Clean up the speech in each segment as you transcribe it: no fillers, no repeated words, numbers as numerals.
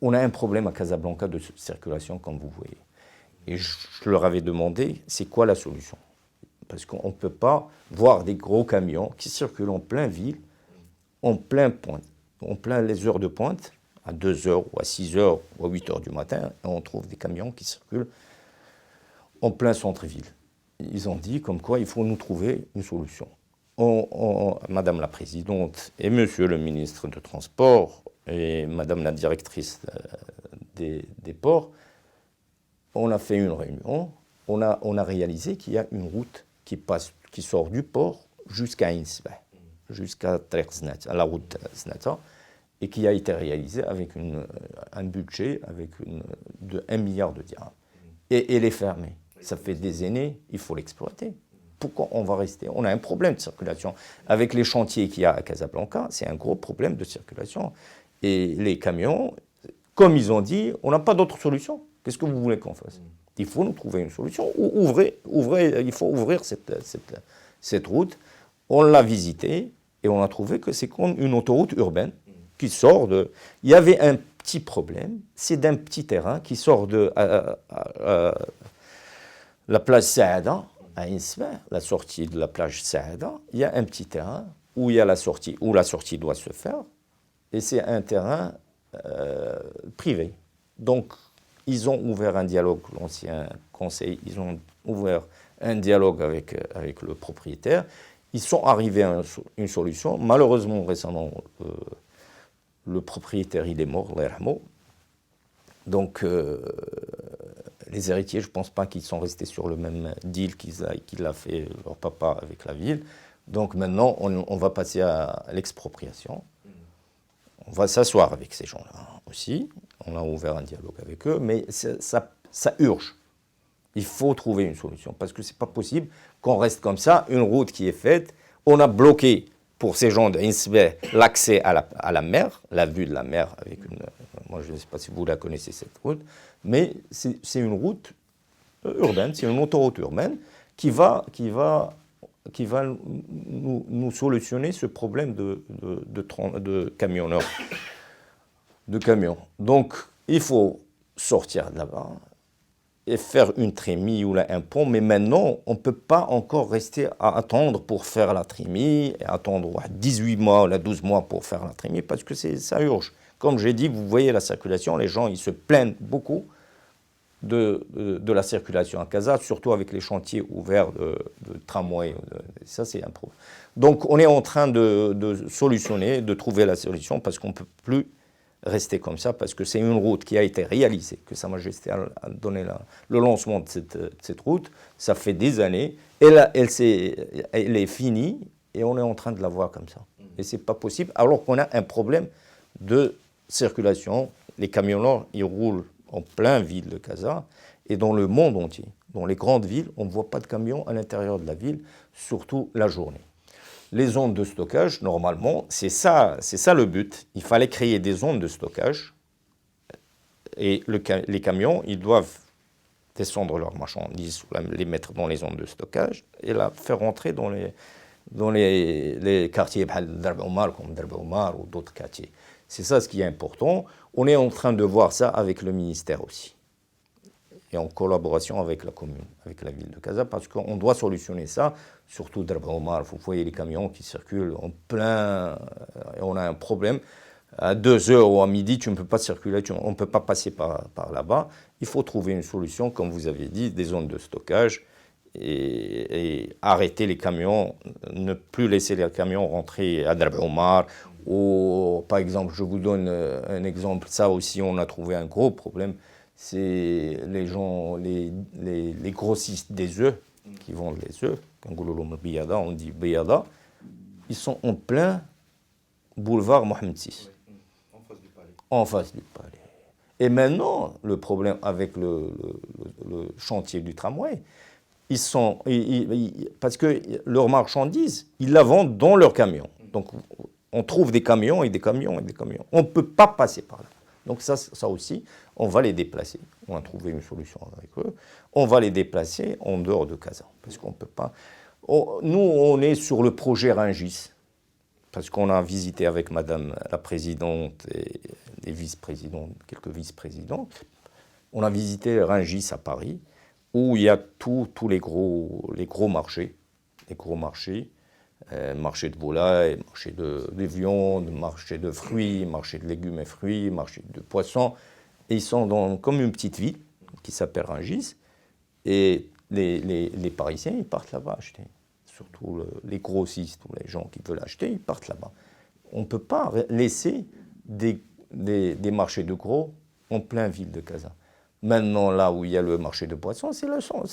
on a un problème à Casablanca de circulation, comme vous voyez. Et je leur avais demandé, c'est quoi la solution? Parce qu'on ne peut pas voir des gros camions qui circulent en plein ville, en plein point, en plein les heures de pointe, à 2 heures ou à 6 heures ou à 8 heures du matin, et on trouve des camions qui circulent en plein centre-ville. Ils ont dit comme quoi il faut nous trouver une solution. Madame la Présidente et Monsieur le Ministre de Transport et Madame la Directrice des ports, on a fait une réunion, on a réalisé qu'il y a une route qui sort du port jusqu'à Insbeh, jusqu'à Trek-Znata, la route Znata, et qui a été réalisée avec un budget de 1 milliard de dirhams. Et elle est fermée. Ça fait des années, il faut l'exploiter. Pourquoi on va rester? On a un problème de circulation. Avec les chantiers qu'il y a à Casablanca, c'est un gros problème de circulation. Et les camions, comme ils ont dit, on n'a pas d'autre solution. Qu'est-ce que vous voulez qu'on fasse? Il faut nous trouver une solution. Ou il faut ouvrir cette route. On l'a visitée et on a trouvé que c'est comme une autoroute urbaine qui sort de... Il y avait un petit problème, c'est d'un petit terrain qui sort de la plage Saada, à Insbeh, la sortie de la plage Saada. Il y a un petit terrain où il y a la sortie doit se faire, et c'est un terrain privé. Donc, ils ont ouvert un dialogue, l'ancien conseil, ils ont ouvert un dialogue avec le propriétaire. Ils sont arrivés à une solution. Malheureusement, récemment, le propriétaire, il est mort, Allah yarhamou. Donc, les héritiers, je ne pense pas qu'ils sont restés sur le même deal qu'il a fait leur papa avec la ville. Donc maintenant, on va passer à l'expropriation. On va s'asseoir avec ces gens-là aussi. On a ouvert un dialogue avec eux, mais ça urge. Il faut trouver une solution, parce que ce n'est pas possible qu'on reste comme ça, une route qui est faite. On a bloqué, pour ces gens d'Insbeh, l'accès à la mer, la vue de la mer avec une... Moi, je ne sais pas si vous la connaissez, cette route, mais c'est une route urbaine, c'est une autoroute urbaine qui va nous solutionner ce problème de camionneurs, de camions. Donc, il faut sortir de là-bas et faire une trémie ou là, un pont, mais maintenant, on ne peut pas encore rester à attendre pour faire la trémie, et attendre 18 mois ou 12 mois pour faire la trémie, parce que ça urge. Comme j'ai dit, vous voyez la circulation, les gens ils se plaignent beaucoup de la circulation à Casa, surtout avec les chantiers ouverts de tramway. Ça, c'est un problème. Donc, on est en train de solutionner, de trouver la solution, parce qu'on ne peut plus rester comme ça, parce que c'est une route qui a été réalisée, que Sa Majesté a donné le lancement de cette route. Ça fait des années. Elle est finie, et on est en train de la voir comme ça. Et ce n'est pas possible, alors qu'on a un problème de circulation. Les camionneurs, ils roulent en plein ville de Casa et dans le monde entier. Dans les grandes villes, on ne voit pas de camions à l'intérieur de la ville, surtout la journée. Les zones de stockage, normalement, c'est ça le but. Il fallait créer des zones de stockage et les camions, ils doivent descendre leurs marchandises, les mettre dans les zones de stockage et la faire rentrer dans les quartiers comme Darb Omar ou d'autres quartiers. C'est ça ce qui est important. On est en train de voir ça avec le ministère aussi. Et en collaboration avec la commune, avec la ville de Casa, parce qu'on doit solutionner ça, surtout Darb Omar. Vous voyez les camions qui circulent en plein, et on a un problème. À 2 heures ou à midi, tu ne peux pas circuler, on ne peut pas passer par là-bas. Il faut trouver une solution, comme vous avez dit, des zones de stockage et arrêter les camions, ne plus laisser les camions rentrer à Darb Omar. Ou, par exemple, je vous donne un exemple, ça aussi on a trouvé un gros problème, c'est les gens, les grossistes des œufs, qui vendent les œufs, quand on dit Biyada, ils sont en plein boulevard Mohamed VI, en face du palais. Et maintenant, le problème avec le chantier du tramway, parce que leurs marchandises, ils la vendent dans leurs camions. Donc, on trouve des camions et des camions et des camions. On ne peut pas passer par là. Donc ça aussi, on va les déplacer. On a trouvé une solution avec eux. On va les déplacer en dehors de Casa. Parce qu'on ne peut pas... Nous, on est sur le projet Rungis. Parce qu'on a visité avec Madame la Présidente des vice-présidents, quelques vice-présidents. On a visité Rungis à Paris, où il y a tous les gros marchés. Les gros marchés, marché de volaille, marché de viande, marché de fruits, marché de légumes et fruits, marché de poissons. Et ils sont comme une petite ville qui s'appelle Rungis. Et les Parisiens, ils partent là-bas acheter. Surtout les grossistes ou les gens qui veulent acheter, ils partent là-bas. On ne peut pas laisser des marchés de gros en plein ville de Casa. Maintenant, là où il y a le marché de poissons, c'est le son.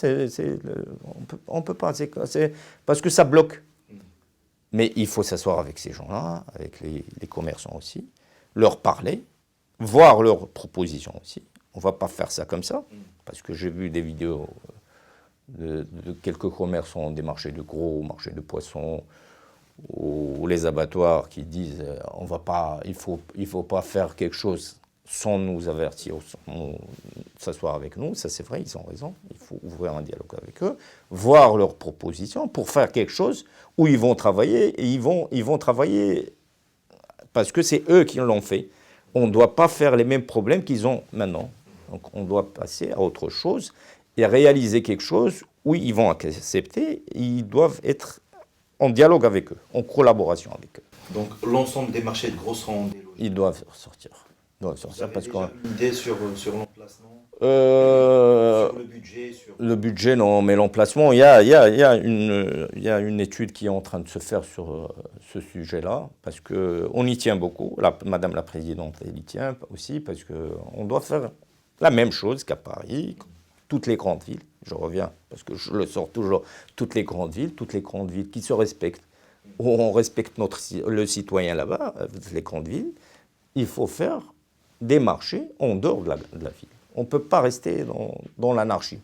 On peut pas. C'est parce que ça bloque. Mais il faut s'asseoir avec ces gens-là, avec les commerçants aussi, leur parler, voir leurs propositions aussi. On ne va pas faire ça comme ça, parce que j'ai vu des vidéos de quelques commerçants des marchés de gros, marchés de poissons, ou les abattoirs qui disent il faut pas faire quelque chose sans nous avertir, sans s'asseoir avec nous. Ça c'est vrai, ils ont raison. Il faut ouvrir un dialogue avec eux, voir leurs propositions pour faire quelque chose où ils vont travailler, et ils vont travailler parce que c'est eux qui l'ont fait. On ne doit pas faire les mêmes problèmes qu'ils ont maintenant. Donc on doit passer à autre chose et réaliser quelque chose où ils vont accepter, ils doivent être en dialogue avec eux, en collaboration avec eux. Donc l'ensemble des marchés de gros seront délogés. Ils doivent sortir. Vous avez parce déjà une idée sur l'emplacement, sur le budget Le budget, non, mais l'emplacement, il y a une étude qui est en train de se faire sur ce sujet-là, parce qu'on y tient beaucoup. Madame la Présidente, elle y tient aussi, parce qu'on doit faire la même chose qu'à Paris, toutes les grandes villes. Je reviens, parce que je le sors toujours, toutes les grandes villes qui se respectent, où on respecte le citoyen là-bas, les grandes villes. Il faut faire des marchés en dehors de la ville. On ne peut pas rester dans l'anarchie.